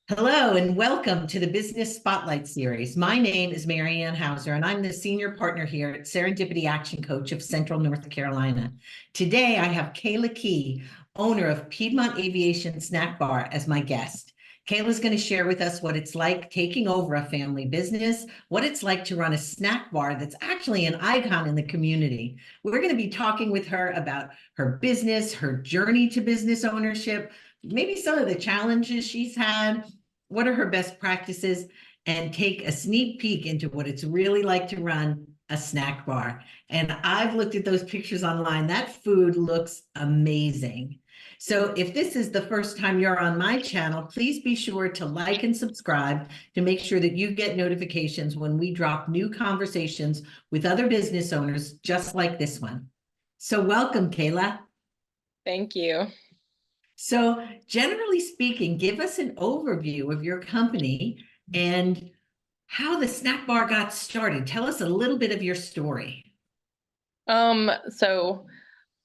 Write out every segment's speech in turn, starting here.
Hello and welcome to the Business Spotlight Series. My name is Marianne Hauser and I'm the Senior Partner here at Serendipity Action Coach of Central North Carolina. Today I have Kayla Key, owner of Piedmont Aviation Snack Bar, as my guest. Kayla is going to share with us what it's like taking over a family business, what it's like to run a snack bar that's actually an icon in the community. We're going to be talking with her about her business, her journey to business ownership, maybe some of the challenges she's had, what are her best practices, and take a sneak peek into what it's really like to run a snack bar. And I've looked at those pictures online. That food looks amazing. So if this is the first time you're on my channel, please be sure to like and subscribe to make sure that you get notifications when we drop new conversations with other business owners just like this one. So welcome, Kayla. Thank you. So generally speaking, give us an overview of your company and how the snack bar got started. Tell us a little bit of your story. So,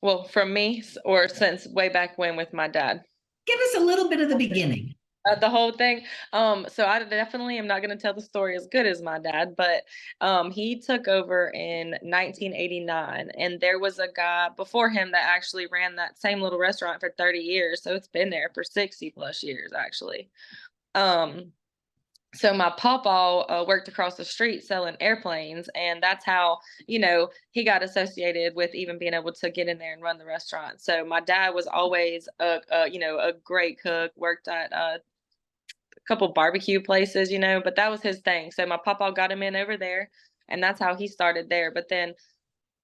well, from me or since way back when with my dad. Give us a little bit of the beginning. The whole thing. So I definitely am not going to tell the story as good as my dad, but he took over in 1989, and there was a guy before him that actually ran that same little restaurant for 30 years. So it's been there for 60 plus years, actually. Um, so my papa worked across the street selling airplanes, and that's how he got associated with even being able to get in there and run the restaurant. So my dad was always a great cook, worked at a couple barbecue places, but that was his thing. So my papa got him in over there, and that's how he started there. But then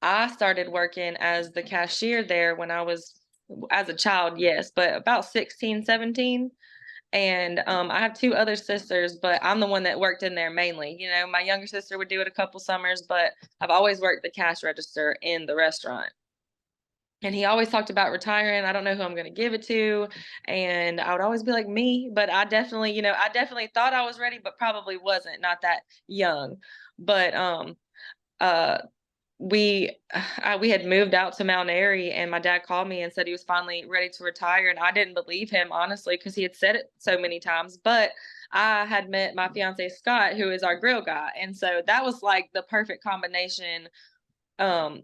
I started working as the cashier there when I was as a child, yes, but about 16, 17. And I have two other sisters, but I'm the one that worked in there mainly. My younger sister would do it a couple summers, but I've always worked the cash register in the restaurant. And he always talked about retiring. I don't know who I'm going to give it to. And I would always be like, me. But I definitely thought I was ready, but probably wasn't, not that young. But uh, we had moved out to Mount Airy, and my dad called me and said he was finally ready to retire, and I didn't believe him, honestly, because he had said it so many times. But I had met my fiance Scott, who is our grill guy, and so that was like the perfect combination, um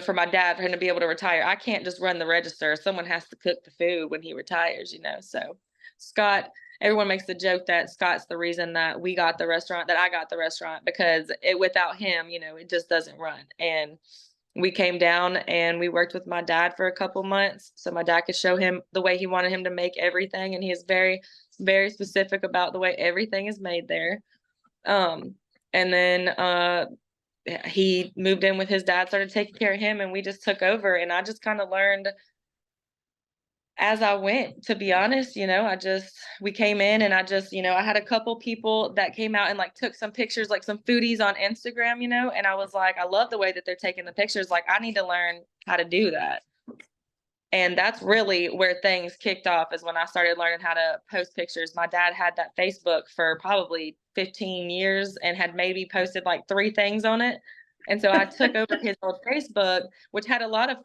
for my dad, for him to be able to retire. I can't just run the register. Someone has to cook the food when he retires, so Scott, everyone makes the joke that Scott's the reason that I got the restaurant, because without him, it just doesn't run. And we came down and we worked with my dad for a couple months so my dad could show him the way he wanted him to make everything. And he is very, very specific about the way everything is made there. And then he moved in with his dad, started taking care of him, and we just took over. And I just kind of learned as I went, to be honest. We came in, and I had a couple people that came out and like took some pictures, like some foodies on Instagram, and I was like, I love the way that they're taking the pictures. Like, I need to learn how to do that. And that's really where things kicked off, is when I started learning how to post pictures. My dad had that Facebook for probably 15 years and had maybe posted like 3 things on it. And so I took over his old Facebook, which had a lot of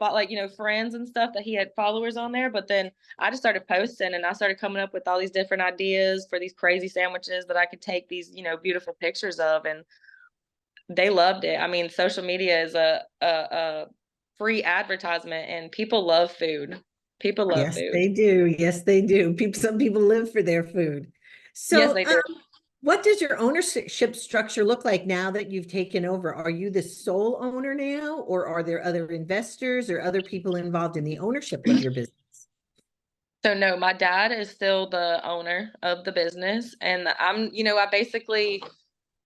friends and stuff that he had followers on there. But then I just started posting, and I started coming up with all these different ideas for these crazy sandwiches that I could take these, beautiful pictures of. And they loved it. I mean, social media is a free advertisement, and people love food. People love Yes, food. they do. Yes, they do. Some people live for their food. Yes, So, they do. what does your ownership structure look like now that you've taken over? Are you the sole owner now, or are there other investors or other people involved in the ownership of your business? So no, my dad is still the owner of the business, and I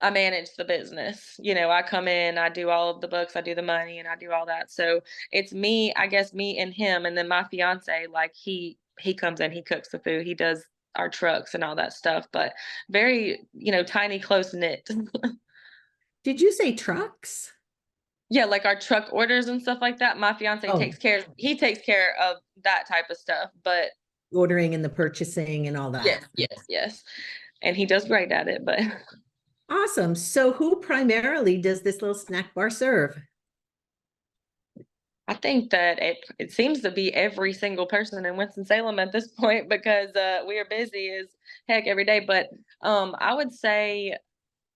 manage the business. I come in, I do all of the books, I do the money, and I do all that. So it's me, I guess, me and him, and then my fiance, like he comes in, he cooks the food, he does our trucks and all that stuff, but very, tiny, close knit. Did you say trucks? Yeah, like our truck orders and stuff like that. My fiance Oh, he takes care of that type of stuff. But ordering and the purchasing and all that. yes, yes, yes. And he does great at it, but Awesome. So who primarily does this little snack bar serve? I think that it seems to be every single person in Winston-Salem at this point because, we are busy as heck every day, but, I would say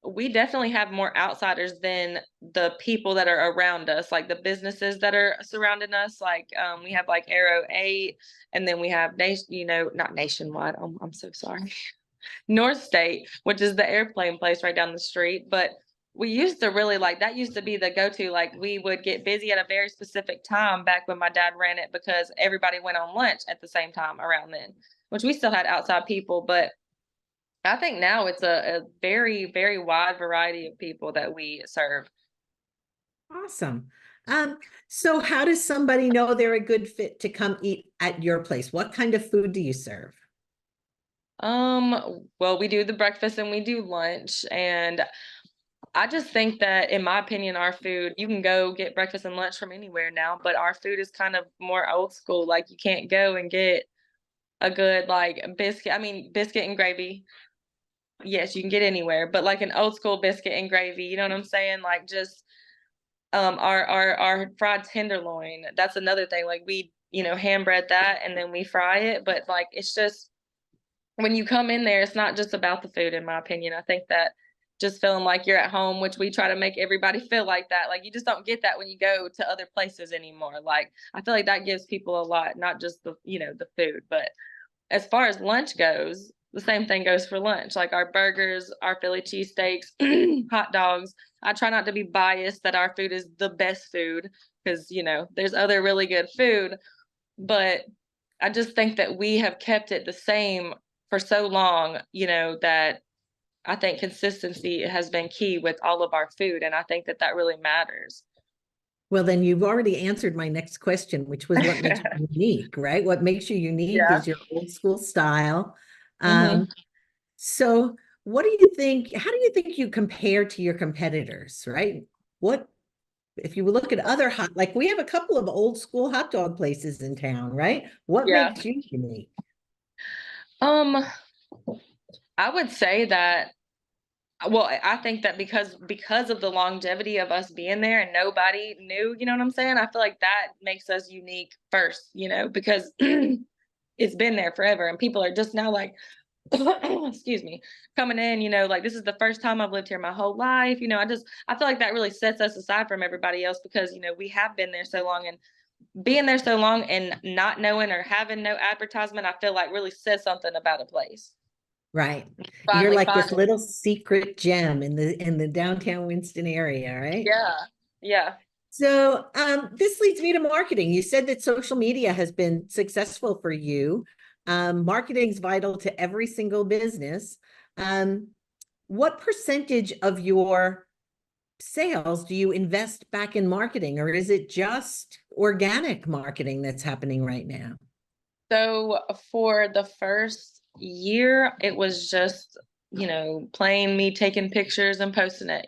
we definitely have more outsiders than the people that are around us, like the businesses that are surrounding us. Like, we have like Arrow 8, and then we have not Nationwide. I'm so sorry. North State, which is the airplane place right down the street. But we used to really like that used to be the go-to. Like we would get busy at a very specific time back when my dad ran it because everybody went on lunch at the same time around then, which we still had outside people, but I think now it's a very, very wide variety of people that we serve. Awesome. So how does somebody know they're a good fit to come eat at your place? What kind of food do you serve? Well, we do the breakfast and we do lunch, and I just think that, in my opinion, our food, you can go get breakfast and lunch from anywhere now, but our food is kind of more old school. Like you can't go and get a good like biscuit. I mean, biscuit and gravy. Yes, you can get anywhere, but like an old school biscuit and gravy, you know what I'm saying? Like just our fried tenderloin. That's another thing. Like we, hand bread that and then we fry it, but like it's just when you come in there, it's not just about the food, in my opinion. I think that just feeling like you're at home, which we try to make everybody feel like that. Like you just don't get that when you go to other places anymore. Like I feel like that gives people a lot, not just the food, but as far as lunch goes, the same thing goes for lunch. Like our burgers, our Philly cheesesteaks, hot dogs. I try not to be biased that our food is the best food because, there's other really good food, but I just think that we have kept it the same for so long, that I think consistency has been key with all of our food. And I think that that really matters. Well, then you've already answered my next question, which was what makes you unique, right? What makes you unique Yeah. is your old school style. hmm So what do you think, how do you think you compare to your competitors, right? What, if you look at other like we have a couple of old school hot dog places in town, right? What Yeah. makes you unique? Um, I would say that well, I think that because of the longevity of us being there and nobody knew, you know what I'm saying? I feel like that makes us unique first, because it's been there forever and people are just now like excuse me, coming in, like this is the first time I've lived here my whole life. I feel like that really sets us aside from everybody else because, we have been there so long and being there so long and not knowing or having no advertisement, I feel like really says something about a place. Right. You're Finally like this finding. little secret gem in the downtown Winston area, right? Yeah. Yeah. So this leads me to marketing. You said that social media has been successful for you. Marketing is vital to every single business. Um, what percentage of your sales do you invest back in marketing, or is it just organic marketing that's happening right now? So for the first year, it was just, plain me taking pictures and posting it,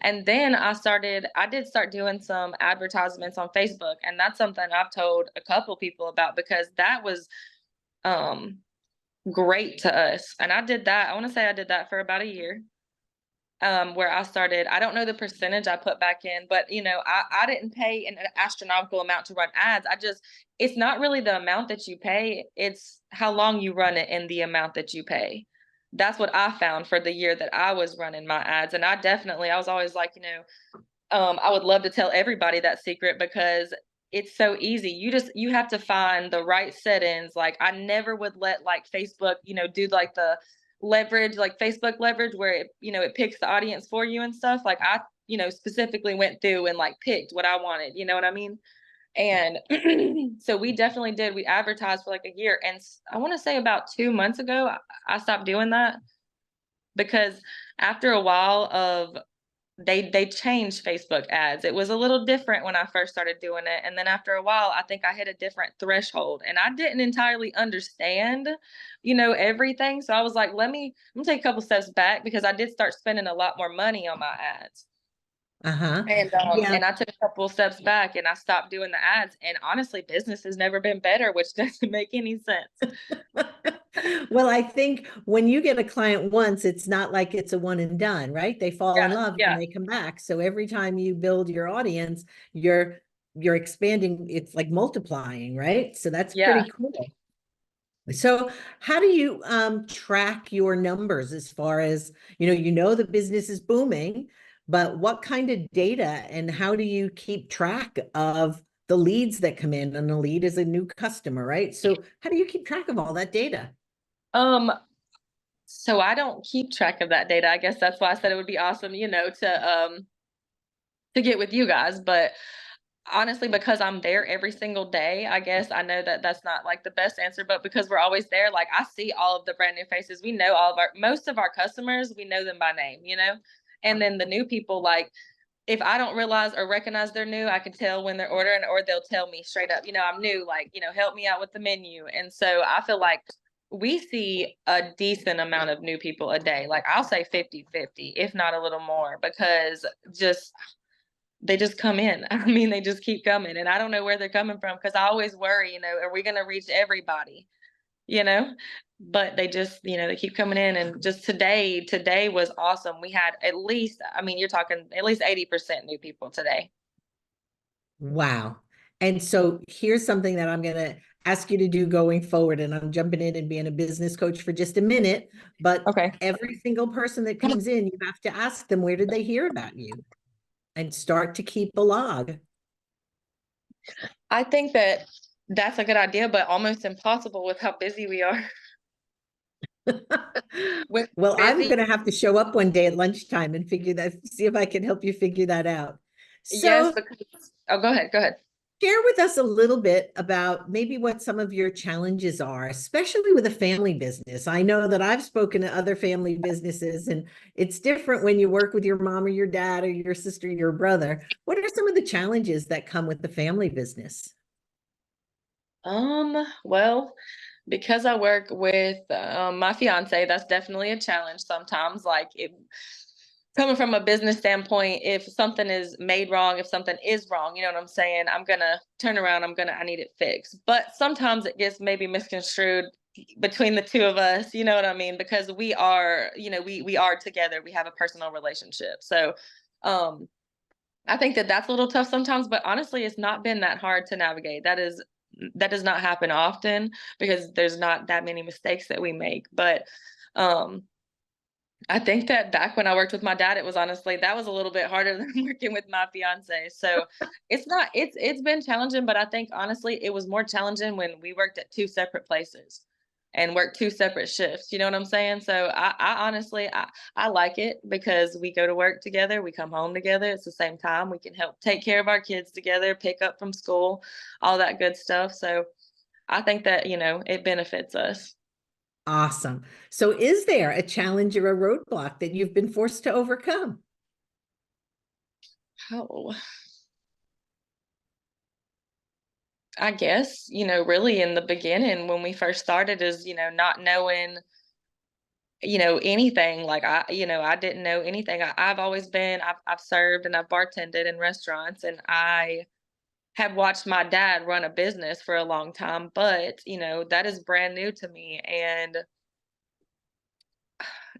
And then I did start doing some advertisements on Facebook. And that's something I've told a couple people about because that was um great to us. And I did that. I want to say I did that for about a year. Where I started, I don't know the percentage I put back in, but I didn't pay an astronomical amount to run ads. It's not really the amount that you pay, it's how long you run it and the amount that you pay. That's what I found for the year that I was running my ads. And I was always like, I would love to tell everybody that secret because it's so easy. You have to find the right settings. Like I never would let like Facebook, do like the leverage, like Facebook leverage where it picks the audience for you and stuff. Like I, specifically went through and like picked what I wanted, you know what I mean? And so we definitely did. We advertised for like a year. And I want to say about 2 months ago, I stopped doing that because after a while of they changed Facebook ads. It was a little different when I first started doing it. And then after a while, I think I hit a different threshold and I didn't entirely understand, everything. So I was like, let me take a couple steps back because I did start spending a lot more money on my ads. Uh-huh. And Yeah. I took a couple of steps back and I stopped doing the ads. And honestly, business has never been better, which doesn't make any sense. Well, I think when you get a client once, it's not like it's a one and done, right? They fall in Yeah, love and yeah, they come back. So every time you build your audience, you're you're expanding, it's like multiplying, right? So that's Yeah. pretty cool. So how do you track your numbers as far as, the business is booming, but what kind of data and how do you keep track of the leads that come in? And a lead is a new customer, right? So how do you keep track of all that data? Um, so I don't keep track of that data. I guess that's why I said it would be awesome, to get with you guys. But honestly, because I'm there every single day, I guess I know that that's not like the best answer, but because we're always there, like I see all of the brand new faces. We know most of our customers, we know them by name. And then the new people, like if I don't realize or recognize they're new, I can tell when they're ordering, or they'll tell me straight up, I'm new, like, help me out with the menu. And so I feel like we see a decent amount of new people a day. Like I'll say 50-50, if not a little more, because they just come in. I mean, they just keep coming. And I don't know where they're coming from, because I always worry, are we going to reach everybody? you know but they just they keep coming in. And just today was awesome. We had at least, I mean, you're talking at least 80% new people today. Wow. And so here's something that I'm going to ask you to do going forward. And I'm jumping in and being a business coach for just a minute. But Okay. every single person that comes in, you have to ask them, where did they hear about you? And start to keep a log. I think that that's a good idea, but almost impossible with how busy we are. With Well, I'm busy. going to have to show up one day at lunchtime and see if I can help you figure that out. Yes, So because go ahead. share with us a little bit about maybe what some of your challenges are, especially with a family business. I know that I've spoken to other family businesses, and it's different when you work with your mom or your dad or your sister or your brother. What are some of the challenges that come with the family business? Well, because I work with my fiance, that's definitely a challenge sometimes. Like coming from a business standpoint, if something is made wrong, if something is wrong, you know what I'm saying? I'm gonna turn around, I need it fixed. But sometimes it gets maybe misconstrued between the two of us, you know what I mean? Because we are, we are together, we have a personal relationship. So um I think that that's a little tough sometimes, but honestly, it's not been that hard to navigate. That does not happen often, because there's not that many mistakes that we make. But um I think that back when I worked with my dad, it was honestly, that was a little bit harder than working with my fiance. So it's been challenging, but I think honestly it was more challenging when we worked at two separate places and worked two separate shifts. You know what I'm saying? So I honestly I like it, because we go to work together, we come home together. It's the same time. We can help take care of our kids together, pick up from school, all that good stuff. So I think that, it benefits us. Awesome. So is there a challenge or a roadblock that you've been forced to overcome? Oh, I guess, really in the beginning when we first started is, not knowing, anything. Like I didn't know anything. I've always I've served and I've bartended in restaurants, and I have watched my dad run a business for a long time, but, that is brand new to me. And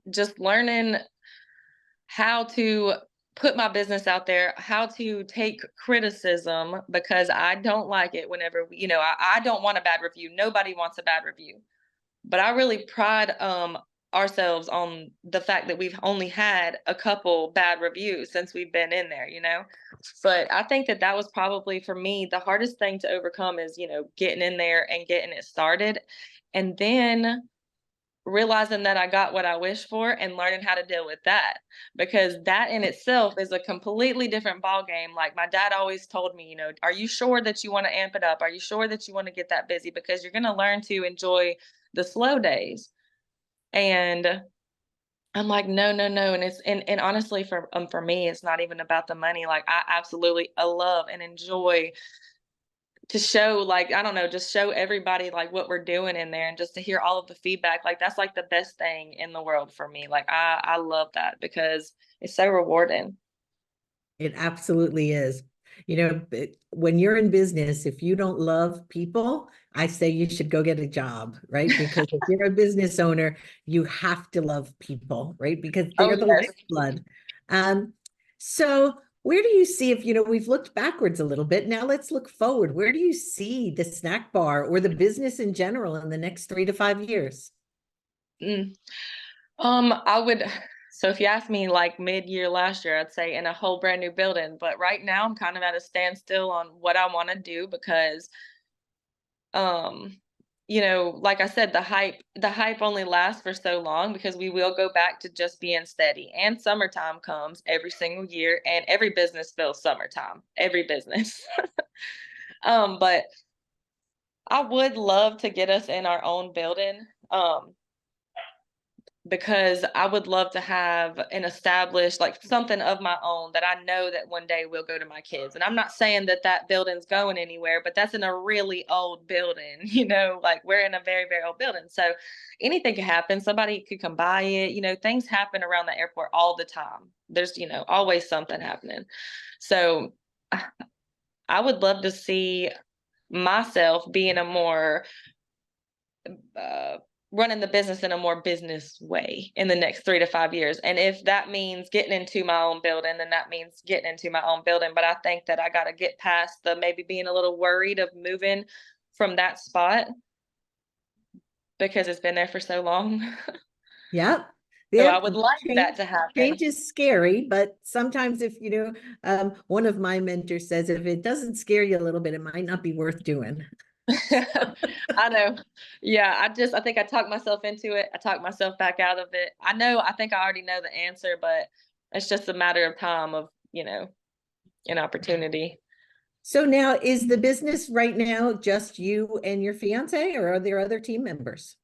just learning how to put my business out there, how to take criticism, because I don't like it whenever, I don't want a bad review. Nobody wants a bad review. But I really pride ourselves on the fact that we've only had a couple bad reviews since we've been in there. But I think that that was probably for me the hardest thing to overcome is, getting in there and getting it started. And then realizing that I got what I wished for and learning how to deal with that, because that in itself is a completely different ball game. Like my dad always told me, are you sure that you want to amp it up? Are you sure that you want to get that busy? Because you're going to learn to enjoy the slow days. And I'm like, no, no, no. And and honestly, for me, it's not even about the money. Like I absolutely love and enjoy to show, like, I don't know, just show everybody like what we're doing in there, and just to hear all of the feedback. Like that's like the best thing in the world for me. Like I love that, because it's so rewarding. It absolutely is. When you're in business, if you don't love people, I say you should go get a job, right? Because if you're a business owner, you have to love people, right? Because Oh they're the yes. lifeblood. Um, so Where do you see, if, we've looked backwards a little bit, now let's look forward. Where do you see the snack bar or the business in general in the next 3 to 5 years? Mm. I would, so if you asked me like mid-year last year, I'd say in a whole brand new building. But right now I'm kind of at a standstill on what I want to do because um like I said, the hype only lasts for so long because we will go back to just being steady. And summertime comes every single year and every business feels summertime, every business. But I would love to get us in our own building. Because I would love to have an established, like something of my own that I know that one day will go to my kids. And I'm not saying that that building's going anywhere, but that's in a really old building, like we're in a very, very old building. So anything could happen. Somebody could come by it. Things happen around the airport all the time. There's, always something happening. So I would love to see myself being a more uh, running the business in a more business way in the next 3 to 5 years. And if that means getting into my own building, then that means getting into my own building. But I think that I got to get past the maybe being a little worried of moving from that spot because it's been there for so long. Yep. So Yep. I would like that to happen. Change is scary, but sometimes if, one of my mentors says, if it doesn't scare you a little bit, it might not be worth doing. I know. Yeah, I think I talked myself into it. I talked myself back out of it. I think I already know the answer, but it's just a matter of time of, an opportunity. So now, is the business right now just you and your fiance, or are there other team members?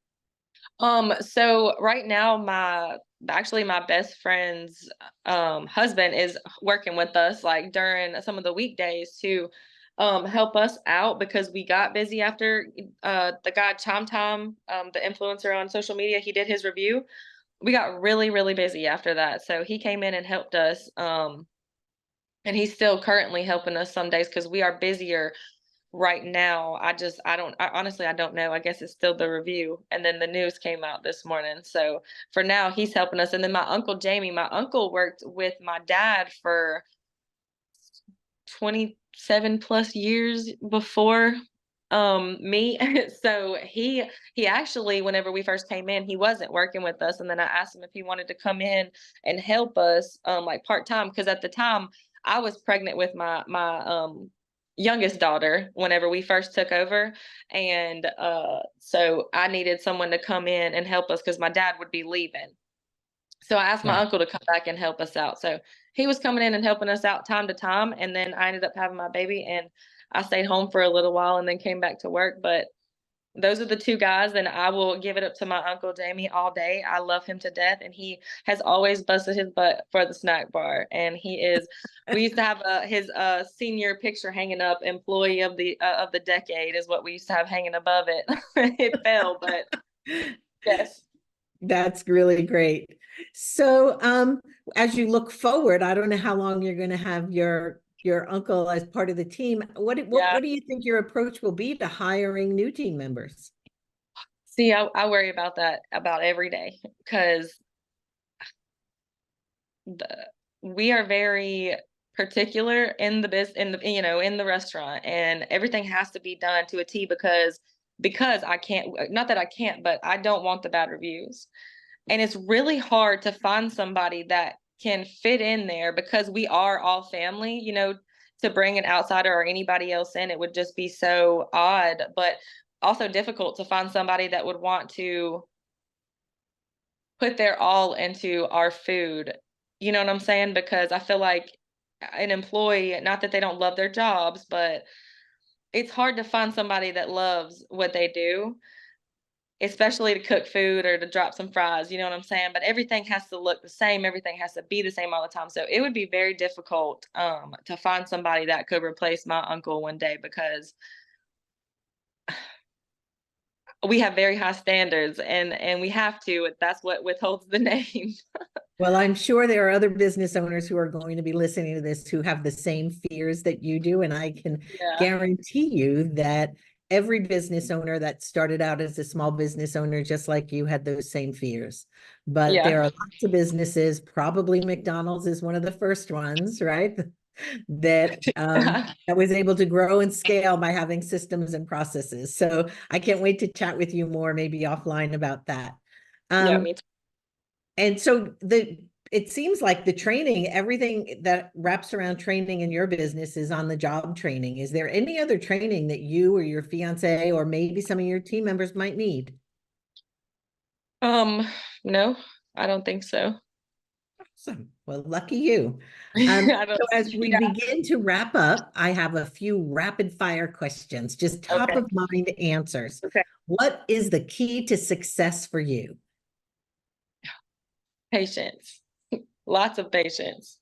So right now my best friend's husband is working with us like during some of the weekdays to help us out because we got busy after the guy Chom Tom, the influencer on social media, he did his review. We got really, really busy after that. So he came in and helped us. And he's still currently helping us some days because we are busier right now. I don't know. I guess it's still the review. And then the news came out this morning. So for now, he's helping us. And then my uncle Jamie, my uncle worked with my dad for 27 plus years before me. So he actually, whenever we first came in, he wasn't working with us. And then I asked him if he wanted to come in and help us like part-time, because at the time I was pregnant with my youngest daughter whenever we first took over. And so I needed someone to come in and help us because my dad would be leaving. So I asked my Right. uncle to come back and help us out. So he was coming in and helping us out time to time. And then I ended up having my baby and I stayed home for a little while and then came back to work. But those are the two guys, and I will give it up to my uncle Jamie all day. I love him to death, and he has always busted his butt for the snack bar. And we used to have his senior picture hanging up. Employee of the decade is what we used to have hanging above it. It fell, but yes. That's really great. So, as you look forward, I don't know how long you're going to have your uncle as part of the team. What do you think your approach will be to hiring new team members? See, I worry about that about every day because we are very particular in the in the restaurant, and everything has to be done to a T because I can't, not that I can't, but I don't want the bad reviews. And it's really hard to find somebody that can fit in there because we are all family, to bring an outsider or anybody else in, it would just be so odd, but also difficult to find somebody that would want to put their all into our food. You know what I'm saying? Because I feel like an employee, not that they don't love their jobs, but it's hard to find somebody that loves what they do, especially to cook food or to drop some fries, you know what I'm saying? But everything has to look the same, everything has to be the same all the time. So it would be very difficult to find somebody that could replace my uncle one day because we have very high standards and we have to. That's what withholds the name. Well, I'm sure there are other business owners who are going to be listening to this who have the same fears that you do. And I can Yeah. guarantee you that every business owner that started out as a small business owner, just like you, had those same fears. But there Yeah. are lots of businesses, probably McDonald's is one of the first ones, right? that was able to grow and scale by having systems and processes. So I can't wait to chat with you more, maybe offline about that. Yeah, Um, me too. and so it seems like the training, everything that wraps around training in your business is on the job training. Is there any other training that you or your fiance or maybe some of your team members might need? Um, no, I don't think so. Awesome. Well, lucky you. I don't, So as we yeah, begin to wrap up, I have a few rapid fire questions, just top okay, of mind answers. okay. What is the key to success for you? Patience, lots of patience.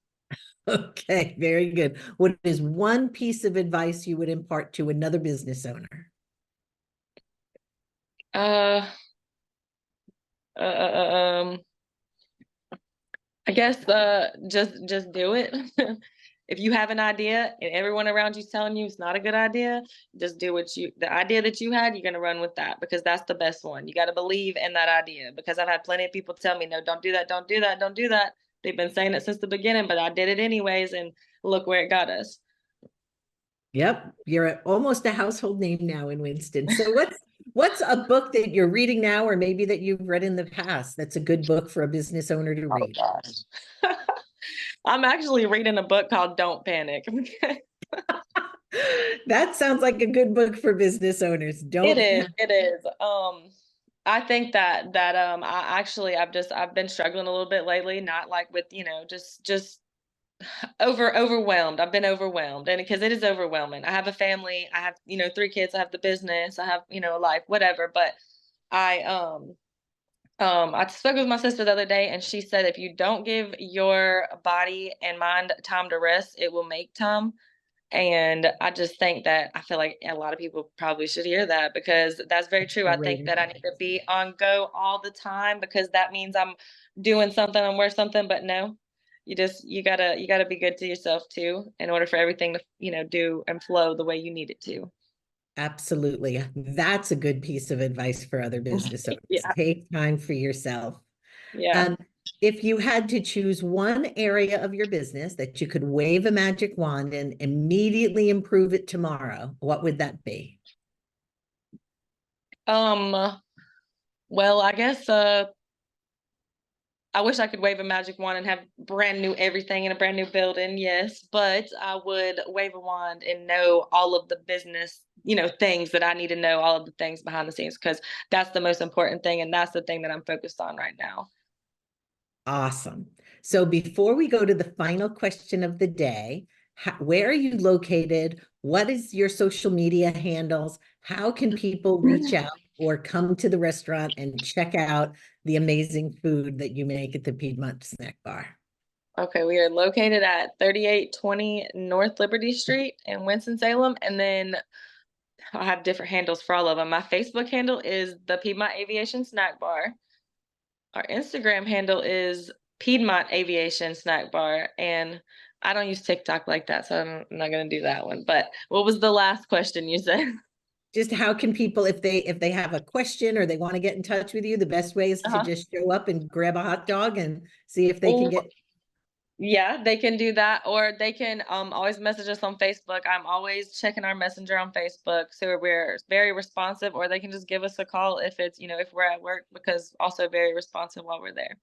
Okay, very good. What is one piece of advice you would impart to another business owner? Uh, uh, uh, um, I guess just do it. If you have an idea and everyone around you's telling you it's not a good idea, just do the idea that you had, you're gonna run with that because that's the best one. You gotta believe in that idea because I've had plenty of people tell me, no, don't do that, don't do that, don't do that. They've been saying it since the beginning, but I did it anyways, and look where it got us. Yep, you're almost a household name now in Winston. So what's a book that you're reading now, or maybe that you've read in the past that's a good book for a business owner to Oh read? gosh. I'm actually reading a book called Don't Panic. That sounds like a good book for business owners. It Don't is, panic. it is. I think that I've been struggling a little bit lately, not like with, just overwhelmed. I've been overwhelmed, and because it is overwhelming. I have a family, I have, 3 kids, I have the business, I have, a life, whatever. But I I spoke with my sister the other day, and she said if you don't give your body and mind time to rest, it will make time. And I just think that I feel like a lot of people probably should hear that because that's very true. I think Great. that I need to be on go all the time because that means I'm doing something, I'm worth something. But no, you gotta be good to yourself too in order for everything to, do and flow the way you need it to. Absolutely. That's a good piece of advice for other business owners. Yeah. Take time for yourself. Yeah. Um, if you had to choose one area of your business that you could wave a magic wand and immediately improve it tomorrow, what would that be? Um, well, I guess I wish I could wave a magic wand and have brand new everything in a brand new building, yes, but I would wave a wand and know all of the business, things that I need to know, all of the things behind the scenes, because that's the most important thing. And that's the thing that I'm focused on right now. Awesome. So before we go to the final question of the day, where are you located? What is your social media handles? How can people reach out or come to the restaurant and check out the amazing food that you make at the Piedmont Snack Bar? Okay, we are located at 3820 North Liberty Street in Winston-Salem. And then I have different handles for all of them. My Facebook handle is the Piedmont Aviation Snack Bar. Our Instagram handle is Piedmont Aviation Snack Bar, and I don't use TikTok like that, so I'm not gonna do that one. But what was the last question you said? Just how can people, if they have a question or they want to get in touch with you, the best way is to Uh-huh. just show up and grab a hot dog and see if they can Or get. yeah, they can do that, or they can always message us on Facebook. I'm always checking our messenger on Facebook, so we're very responsive. Or they can just give us a call if it's if we're at work, because also very responsive while we're there.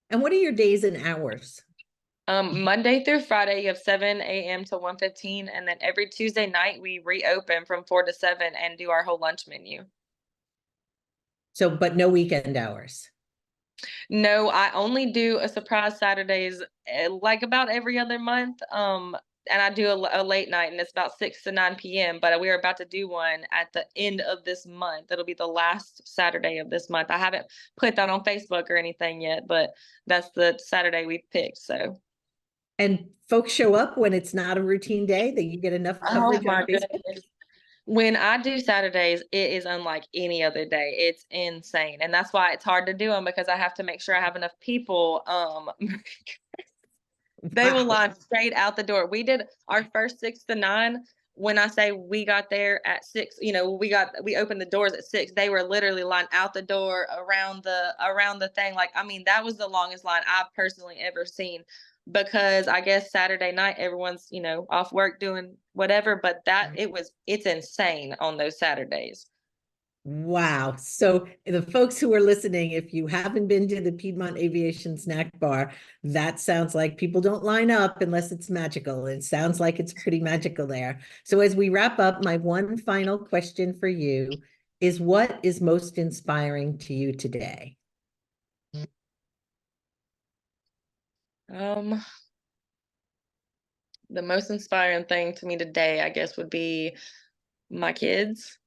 And what are your days and hours? Monday through Friday, you have 7 a.m. to 1:15, and then every Tuesday night we reopen from 4 to 7 and do our whole lunch menu. So, but no weekend hours. No, I only do a surprise Saturdays, like about every other month. And I do a late night, and it's about 6 to 9 p.m. But we are about to do one at the end of this month. It'll be the last Saturday of this month. I haven't put that on Facebook or anything yet, but that's the Saturday we picked. So. And folks show up when it's not a routine day, that you get enough Oh coverage on my Facebook. goodness. When I do Saturdays, it is unlike any other day. It's insane. And that's why it's hard to do them because I have to make sure I have enough people. They will Wow. line straight out the door. We did our first 6 to 9. When I say we got there at 6, we opened the doors at 6. They were literally lined out the door around the thing. Like, I mean, that was the longest line I've personally ever seen. because I guess Saturday night everyone's, off work doing whatever, but it's insane on those Saturdays. Wow. So the folks who are listening, if you haven't been to the Piedmont Aviation Snack Bar, that sounds like people don't line up unless it's magical. It sounds like it's pretty magical there. So as we wrap up, my one final question for you is, what is most inspiring to you today? Um, the most inspiring thing to me today, I guess, would be my kids.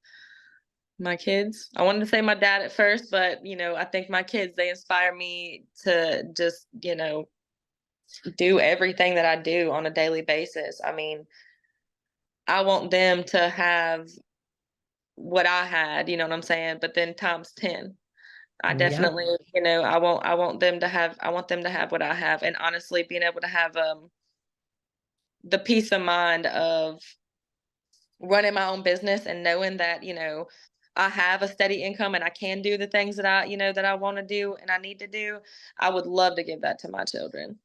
My kids. I wanted to say my dad at first, but I think my kids, they inspire me to just, do everything that I do on a daily basis. I mean, I want them to have what I had, you know what I'm saying? But then times 10. I Yep. definitely, I want them to have what I have. And honestly, being able to have the peace of mind of running my own business and knowing that, I have a steady income and I can do the things that I want to do and I need to do. I would love to give that to my children.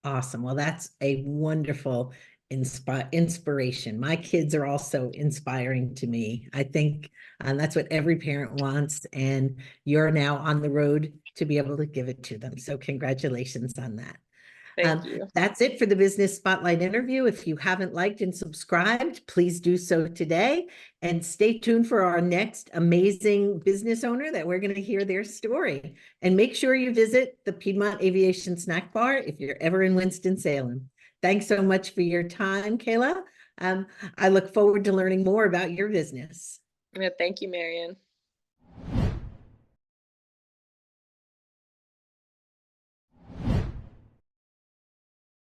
Awesome. Well, that's a wonderful inspiration. My kids are also inspiring to me. I think that's what every parent wants, and you're now on the road to be able to give it to them. So congratulations on that. Thank you. That's it for the Business Spotlight interview. If you haven't liked and subscribed, please do so today. And stay tuned for our next amazing business owner that we're going to hear their story. And make sure you visit the Piedmont Aviation Snack Bar if you're ever in Winston-Salem. Thanks so much for your time, Kayla. I look forward to learning more about your business. Yeah, thank you, Marion.